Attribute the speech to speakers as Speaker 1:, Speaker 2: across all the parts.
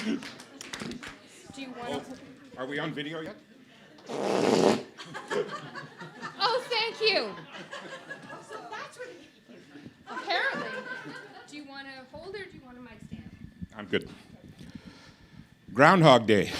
Speaker 1: Do you want to?
Speaker 2: Are we on video yet?
Speaker 1: Oh, thank you. So that's what. Apparently. Do you want to hold or do you want a mic stand?
Speaker 2: I'm good. Groundhog Day,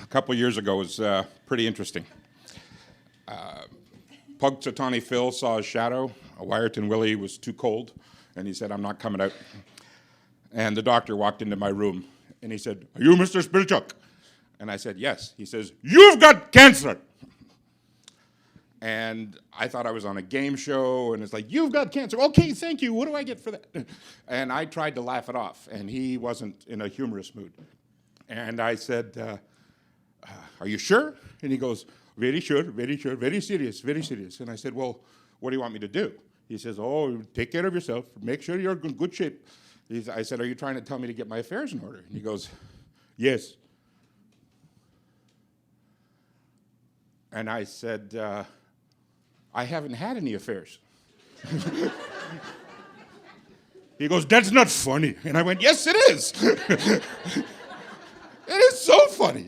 Speaker 2: a couple years ago, was pretty interesting. Punxsutawney Phil saw his shadow. Wyerton Willie was too cold, and he said, "I'm not coming out." And the doctor walked into my room, and he said, "Are you Mr. Spillchuk?" And I said, "Yes." He says, "You've got cancer." And I thought I was on a game show, and it's like, "You've got cancer. Okay, thank you. What do I get for that?" And I tried to laugh it off, and he wasn't in a humorous mood. And I said, "Are you sure?" And he goes, very sure, very serious, very serious." And I said, "Well, what do you want me to do?" He says, "Oh, take care of yourself. Make sure you're in good shape." I said, "Are you trying to tell me to get my affairs in order?" And he goes, "Yes." And I said, "I haven't had any affairs." He goes, "That's not funny." And I went, "Yes, it is." It is so funny.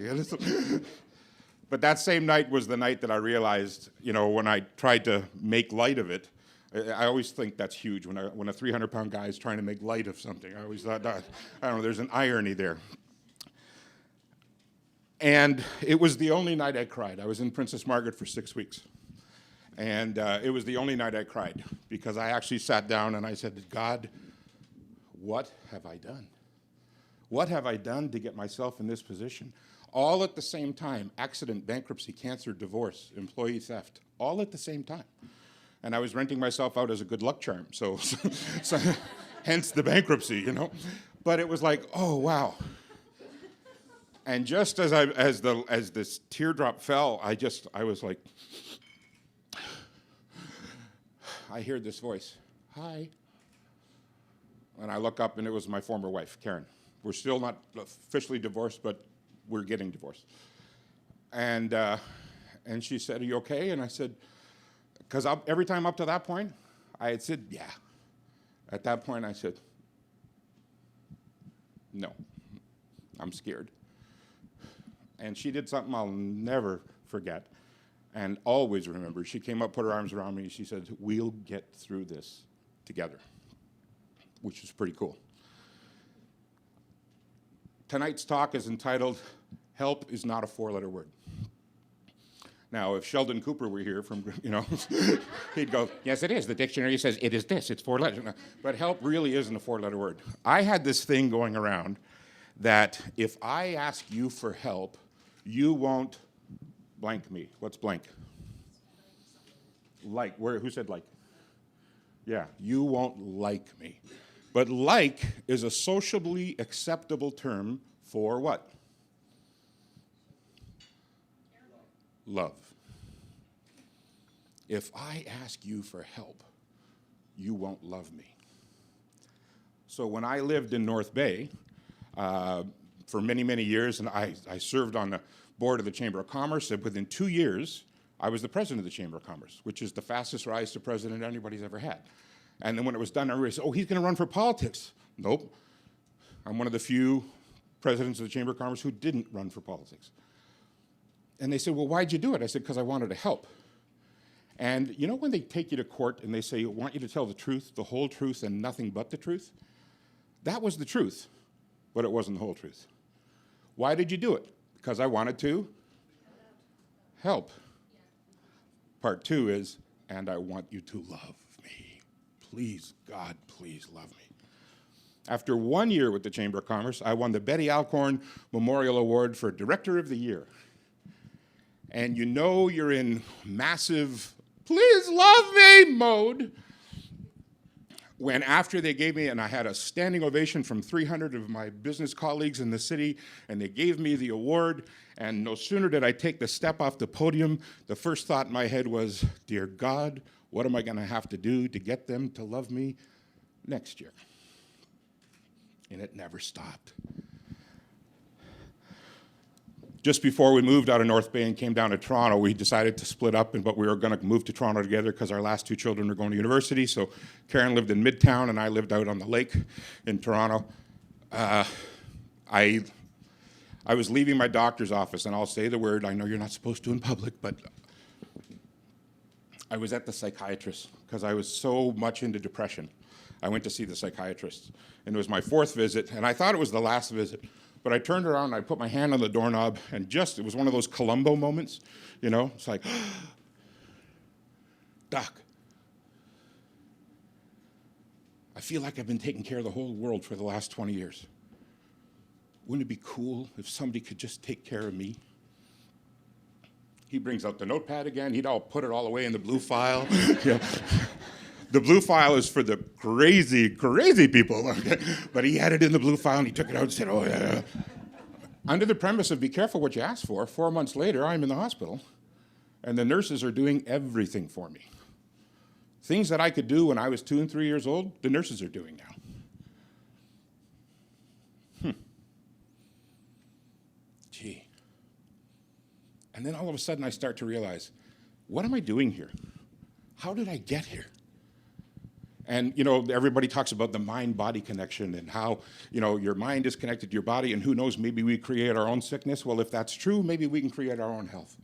Speaker 2: But that same night was the night that I realized, when I tried to make light of it, I always think that's huge when a 300-pound guy is trying to make light of something. I always thought, I don't know, there's an irony there. And it was the only night I cried. I was in Princess Margaret for 6 weeks. And it was the only night I cried because I actually sat down and I said, "God, what have I done? What have I done to get myself in this position?" All at the same time: accident, bankruptcy, cancer, divorce, employee theft, all at the same time. And I was renting myself out as a good luck charm, so hence the bankruptcy, But it was like, oh, wow. And just as this teardrop fell, I was like, I heard this voice, "Hi." And I look up, and it was my former wife, Karen. We're still not officially divorced, but we're getting divorced. And she said, "Are you okay?" And I said, because every time up to that point, I had said, "Yeah." At that point, I said, "No, I'm scared." And she did something I'll never forget and always remember. She came up, put her arms around me, and she said, "We'll get through this together," which was pretty cool. Tonight's talk is entitled, "Help is not a four-letter word." Now, if Sheldon Cooper were here he'd go, "Yes, it is. The dictionary says it is this. It's 4 letters." But help really isn't a four-letter word. I had this thing going around that if I ask you for help, you won't blank me. What's blank? Like. Who said like? Yeah, you won't like me. But like is a sociably acceptable term for what? Love. If I ask you for help, you won't love me. So when I lived in North Bay for many, many years, and I served on the board of the Chamber of Commerce, and within 2 years, I was the president of the Chamber of Commerce, which is the fastest rise to president anybody's ever had. And then when it was done, everybody said, "Oh, he's going to run for politics." Nope. I'm one of the few presidents of the Chamber of Commerce who didn't run for politics. And they said, "Well, why'd you do it?" I said, "Because I wanted to help." And when they take you to court and they say, "I want you to tell the truth, the whole truth, and nothing but the truth"? That was the truth, but it wasn't the whole truth. Why did you do it? Because I wanted to help. Part 2 is, and I want you to love me. Please, God, please love me. After 1 year with the Chamber of Commerce, I won the Betty Alcorn Memorial Award for Director of the Year. And you're in massive, "please love me" mode when after they gave me, and I had a standing ovation from 300 of my business colleagues in the city, and they gave me the award, and no sooner did I take the step off the podium, the first thought in my head was, "Dear God, what am I going to have to do to get them to love me next year?" And it never stopped. Just before we moved out of North Bay and came down to Toronto, we decided to split up, but we were going to move to Toronto together because our last 2 children are going to university. So Karen lived in Midtown, and I lived out on the lake in Toronto. I I was leaving my doctor's office, and I'll say the word, I know you're not supposed to in public, but I was at the psychiatrist because I was so much into depression. I went to see the psychiatrist, and it was my 4th visit, and I thought it was the last visit, but I turned around and I put my hand on the doorknob, and just, it was one of those Columbo moments, you know? It's like, Doc, I feel like I've been taking care of the whole world for the last 20 years. Wouldn't it be cool if somebody could just take care of me? He brings out the notepad again. He'd all put it all away in the blue file. Yeah. The blue file is for the crazy, crazy people. Okay? But he had it in the blue file, and he took it out and said, oh, yeah. Under the premise of be careful what you ask for, 4 months later, I'm in the hospital, and the nurses are doing everything for me. Things that I could do when I was 2 and 3 years old, the nurses are doing now. Gee. And then all of a sudden I start to realize, what am I doing here? How did I get here? And, you know, everybody talks about the mind-body connection and how, you know, your mind is connected to your body, and who knows, maybe we create our own sickness. Well, if that's true, maybe we can create our own health.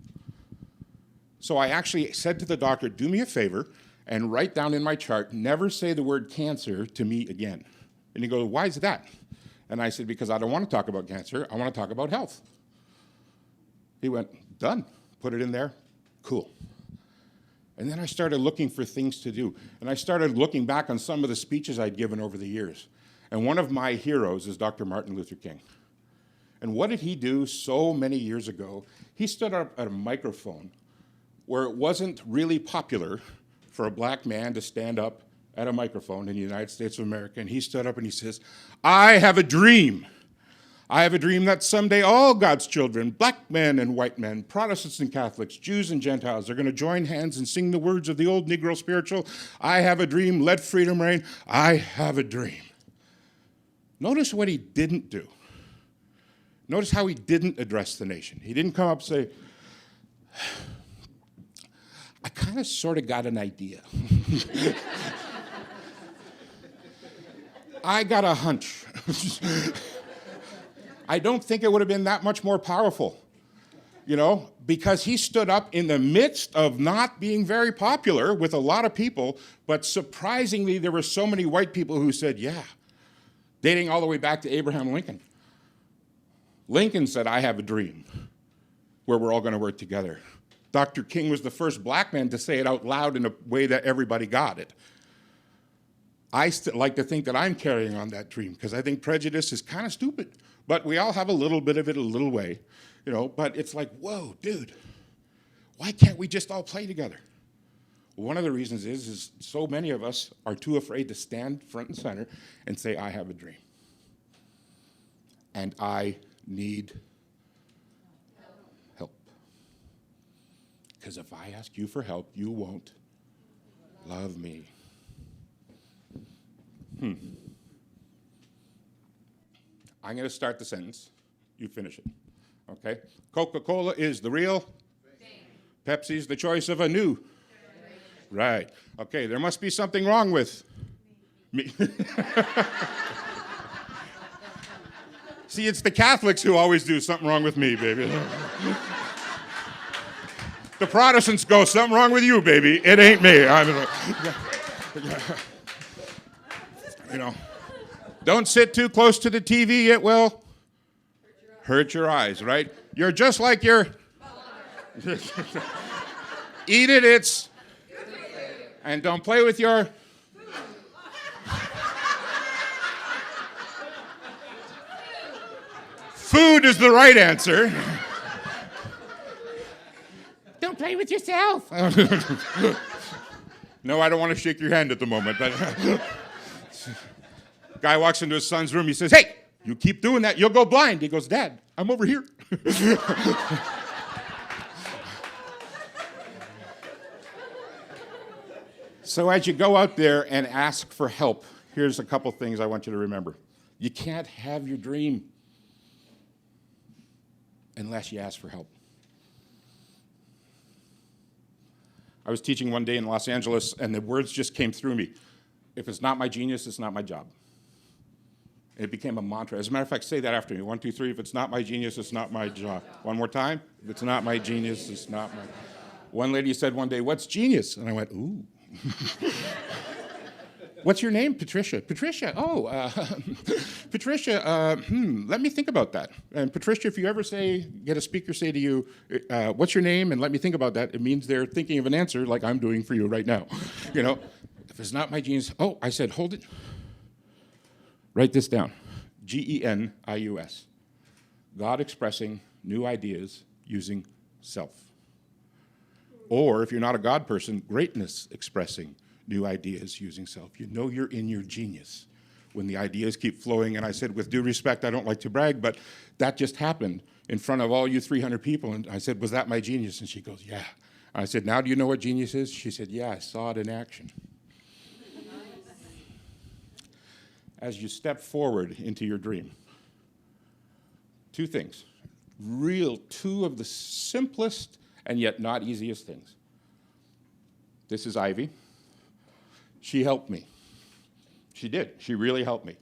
Speaker 2: So I actually said to the doctor, do me a favor and write down in my chart, never say the word cancer to me again. And he goes, why is that? And I said, because I don't want to talk about cancer, I want to talk about health. He went, done, put it in there, cool. And then I started looking for things to do. And I started looking back on some of the speeches I'd given over the years. And one of my heroes is Dr. Martin Luther King. And what did he do so many years ago? He stood up at a microphone where it wasn't really popular for a black man to stand up at a microphone in the United States of America. And he stood up and he says, I have a dream. I have a dream that someday all God's children, black men and white men, Protestants and Catholics, Jews and Gentiles, are going to join hands and sing the words of the old Negro spiritual, I have a dream, let freedom reign, I have a dream. Notice what he didn't do. Notice how he didn't address the nation. He didn't come up and say, I kind of sort of got an idea. I got a hunch. I don't think it would have been that much more powerful, you know, because he stood up in the midst of not being very popular with a lot of people, but surprisingly, there were so many white people who said, yeah, dating all the way back to Abraham Lincoln. Lincoln said, I have a dream where we're all going to work together. Dr. King was the first black man to say it out loud in a way that everybody got it. I like to think that I'm carrying on that dream because I think prejudice is kind of stupid. But we all have a little bit of it a little way, you know, but it's like, whoa, dude, why can't we just all play together? Well, one of the reasons is so many of us are too afraid to stand front and center and say, I have a dream. And I need help. Because if I ask you for help, you won't love me. I'm going to start the sentence. You finish it. Okay? Coca-Cola is the real thing. Pepsi's the choice of a new generation. Right. Okay, there must be something wrong with me. See, it's the Catholics who always do something wrong with me, baby. The Protestants go, something wrong with you, baby. It ain't me. You know. Don't sit too close to the TV, it will hurt your eyes, right? You're just like your eat it, it's and don't play with your food is the right answer. Don't play with yourself. No, I don't want to shake your hand at the moment, but guy walks into his son's room. He says, hey, you keep doing that, you'll go blind. He goes, Dad, I'm over here. So as you go out there and ask for help, here's a couple things I want you to remember. You can't have your dream unless you ask for help. I was teaching one day in Los Angeles, and the words just came through me. If it's not my genius, it's not my job. And it became a mantra. As a matter of fact, say that after me. 1, 2, 3. If it's not my genius, it's not my job. One more time. If it's not my genius, it's not my... One lady said one day, "What's genius?" And I went, "Ooh." "What's your name?" "Patricia." "Patricia, Patricia, let me think about that." And Patricia, if you ever get a speaker say to you, "What's your name?" and let me think about that, it means they're thinking of an answer like I'm doing for you right now. You know, if it's not my genius, I said, hold it. Write this down. Genius. God expressing new ideas using self. Or if you're not a God person, greatness expressing new ideas using self. You know you're in your genius when the ideas keep flowing. And I said, with due respect, I don't like to brag, but that just happened in front of all you 300 people. And I said, "Was that my genius?" And she goes, "Yeah." I said, "Now do you know what genius is?" She said, "Yeah, I saw it in action." As you step forward into your dream, two things. Two of the simplest and yet not easiest things. This is Ivy. She helped me. She did. She really helped me.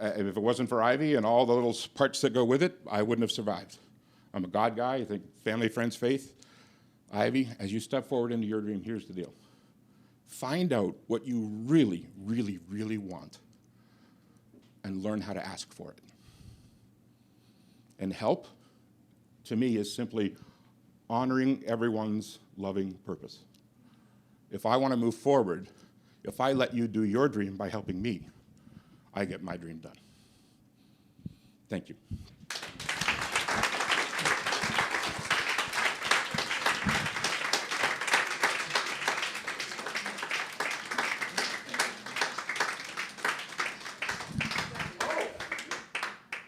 Speaker 2: If it wasn't for Ivy and all the little parts that go with it, I wouldn't have survived. I'm a God guy. I think family, friends, faith. Ivy, as you step forward into your dream, here's the deal. Find out what you really, really, really want and learn how to ask for it. And help, to me, is simply honoring everyone's loving purpose. If I want to move forward, if I let you do your dream by helping me, I get my dream done. Thank you.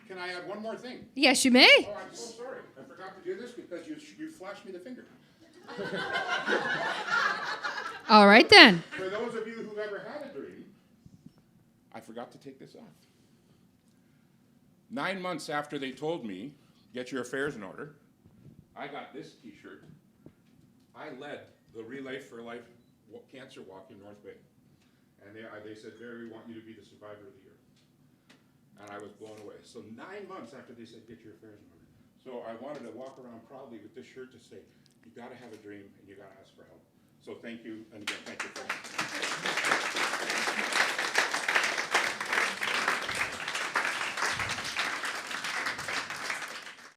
Speaker 2: Can I add one more thing?
Speaker 1: Yes, you may.
Speaker 2: Oh, I'm so sorry. I forgot to do this because you flashed me the finger.
Speaker 1: All right, then.
Speaker 2: For those of you who've ever had a dream, I forgot to take this off. 9 months after they told me, "Get your affairs in order," I got this T-shirt. I led the Relay for Life Cancer Walk in North Bay. And they said, "Barrie, we want you to be the Survivor of the Year." And I was blown away. So 9 months after they said, "Get your affairs in order." So I wanted to walk around proudly with this shirt to say, you got to have a dream and you got to ask for help. So thank you, and again, thank you for that.